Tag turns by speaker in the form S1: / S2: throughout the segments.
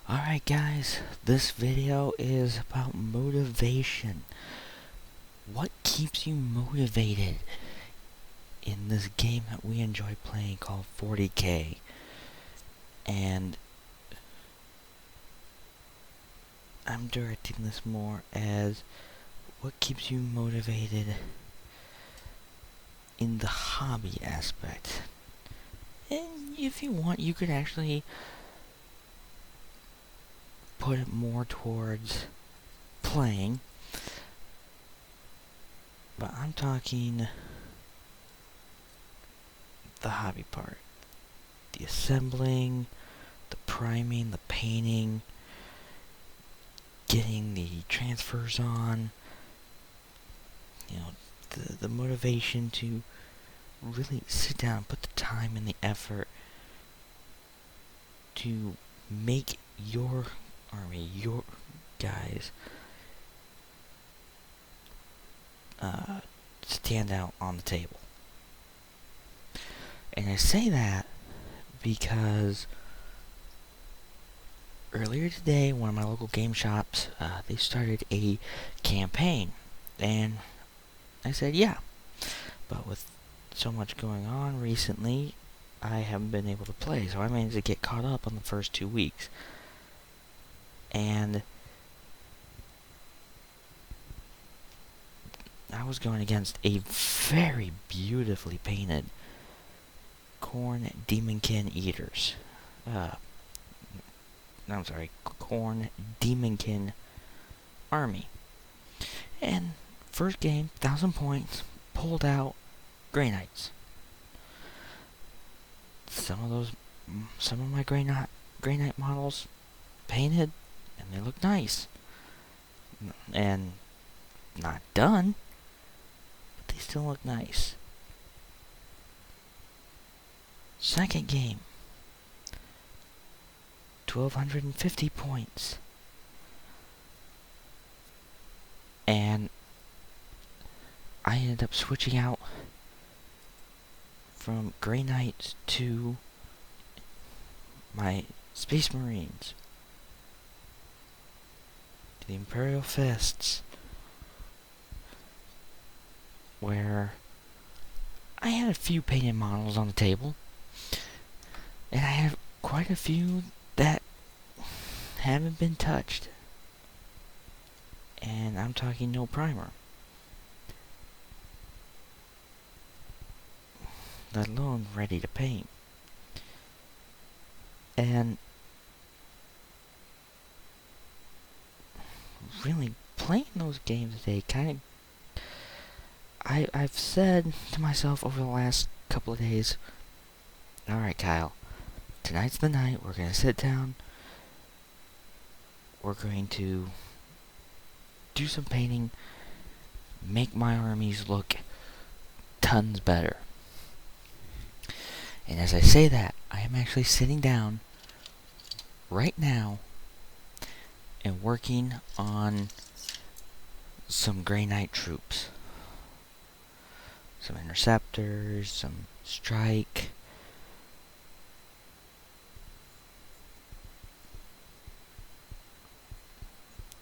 S1: Alright guys, this video is about motivation. What keeps you motivated in this game that we enjoy playing called 40K? And I'm directing this more as what keeps you motivated in the hobby aspect. And if you want, you could actually put it more towards playing. But I'm talking the hobby part. The assembling, the priming, the painting, getting the transfers on, the motivation to really sit down and put the time and the effort to make your army, your guys, stand out on the table. And I say that because earlier today, one of my local game shops, they started a campaign, and I said, yeah, but with so much going on recently, I haven't been able to play, so I managed to get caught up on the first 2 weeks. And I was going against a very beautifully painted Khorne Demonkin Eaters. Khorne Demonkin army. And first game, 1,000 points, pulled out Grey Knights. Some of my Grey Knight models painted, and they look nice. And not done, but they still look nice. Second game, 1,250 points. And I ended up switching out from Grey Knights to my Space Marines, to the Imperial Fists, where I had a few painted models on the table, and I have quite a few that haven't been touched. And I'm talking no primer, let alone ready to paint. And really playing those games today I've said to myself over the last couple of days, alright Kyle, tonight's the night, we're going to sit down, we're going to do some painting, make my armies look tons better. And as I say that, I am actually sitting down right now and working on some Grey Knight troops. Some interceptors, some strike.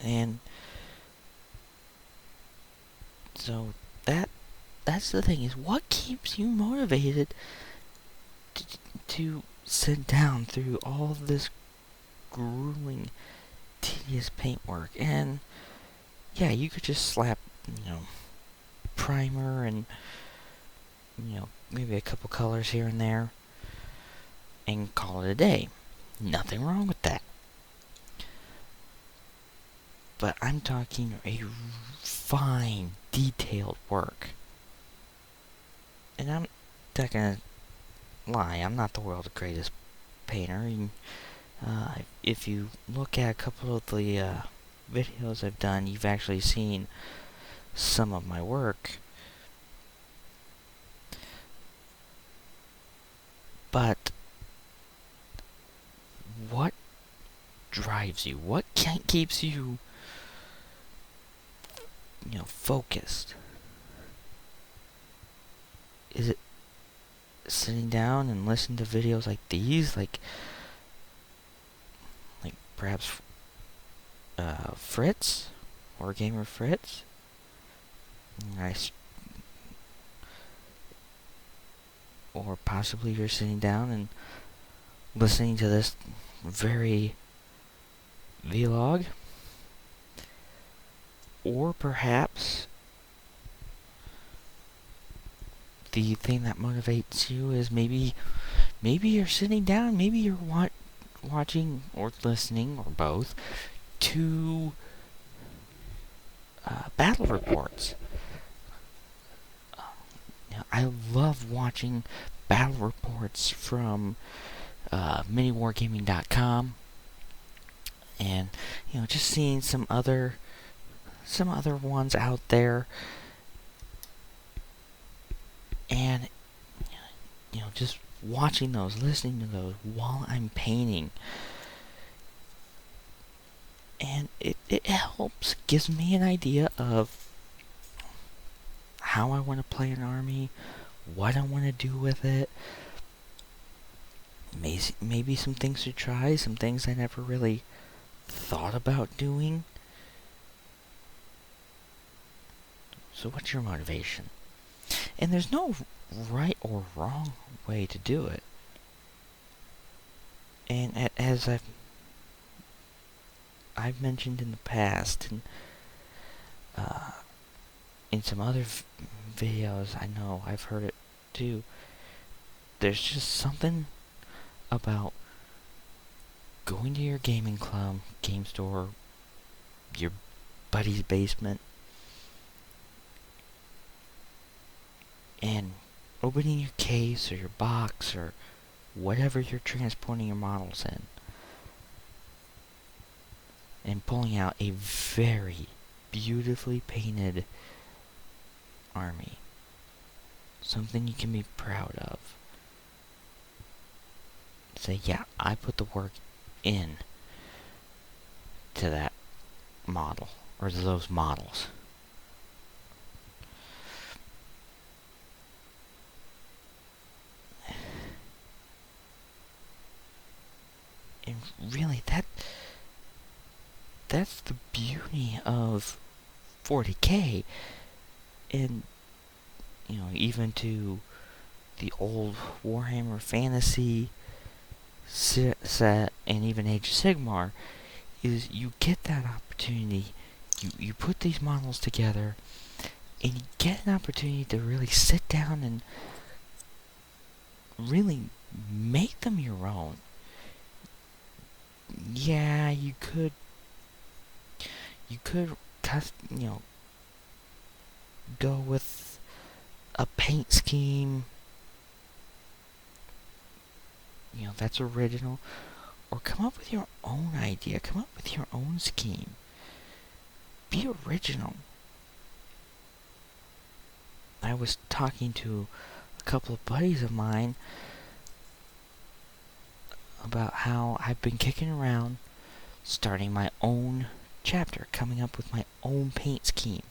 S1: And so that's the thing, is what keeps you motivated to sit down through all of this grueling, tedious paintwork. And yeah, you could just slap, primer and maybe a couple colors here and there and call it a day. Nothing wrong with that. But I'm talking a fine, detailed work. And I'm not gonna lie, I'm not the world's greatest painter. If you look at a couple of the videos I've done, you've actually seen some of my work. But what drives you? What keeps you, focused? Is it sitting down and listening to videos like these, like perhaps Fritz, Wargamer Fritz. Or possibly you're sitting down and listening to this very vlog. Or perhaps the thing that motivates you is maybe you're sitting down, maybe you're watching or listening or both to battle reports. I love watching battle reports from miniwargaming.com, and just seeing some other ones out there, and just watching those, listening to those while I'm painting. And it helps, gives me an idea of how I want to play an army, what I want to do with it. Maybe some things to try, some things I never really thought about doing. So what's your motivation? And there's no right or wrong way to do it. And as I've mentioned in the past, and in some other videos, I know I've heard it too, there's just something about going to your gaming club, game store, your buddy's basement, and opening your case or your box or whatever you're transporting your models in, and pulling out a very beautifully painted army. Something you can be proud of. Say, yeah, I put the work in to that model, or to those models. And really, that's the beauty of 40K, and even to the old Warhammer Fantasy set, and even Age of Sigmar, is you get that opportunity. You put these models together, and you get an opportunity to really sit down and really make them your own. Yeah, you could go with a paint scheme, that's original, or come up with your own idea, come up with your own scheme. Be original. I was talking to a couple of buddies of mine about how I've been kicking around starting my own chapter, coming up with my own paint scheme.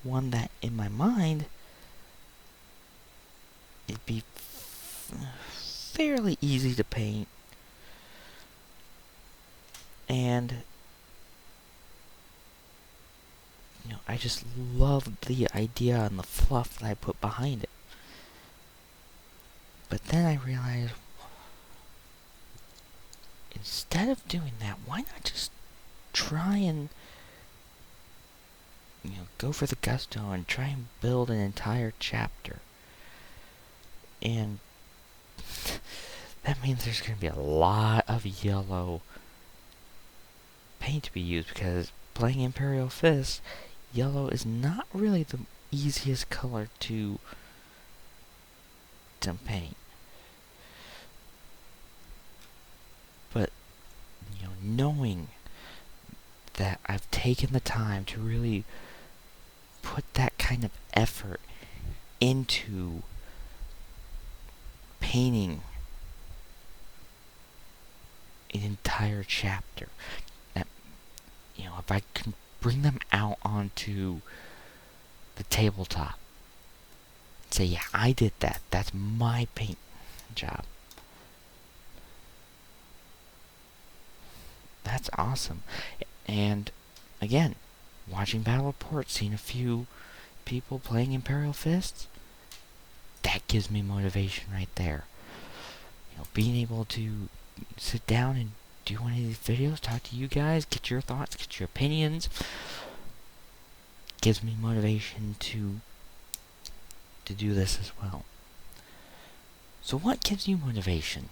S1: One that, in my mind, it'd be fairly easy to paint, and I just loved the idea and the fluff that I put behind it. But then I realized, instead of doing that, why not just try and go for the gusto and try and build an entire chapter? And that means there's going to be a lot of yellow paint to be used, because playing Imperial Fist, yellow is not really the easiest color to paint. But knowing that I've taken the time to really put that kind of effort into painting an entire chapter, that if I can bring them out onto the tabletop, say, yeah, I did that, that's my paint job, that's awesome. And again, watching Battle Report, seeing a few people playing Imperial Fists, that gives me motivation right there. You know, being able to sit down and do one of these videos, talk to you guys, get your thoughts, get your opinions, gives me motivation to do this as well. So what gives you motivation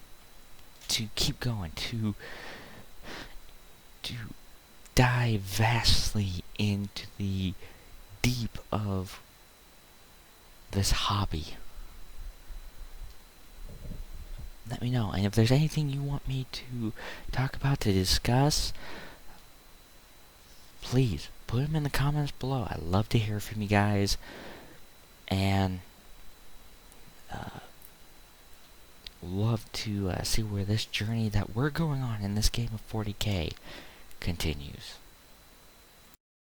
S1: to keep going, to dive vastly into the deep of this hobby? Let me know. And if there's anything you want me to talk about, to discuss, please put them in the comments below. I love to hear from you guys. And love to see where this journey that we're going on in this game of 40K continues.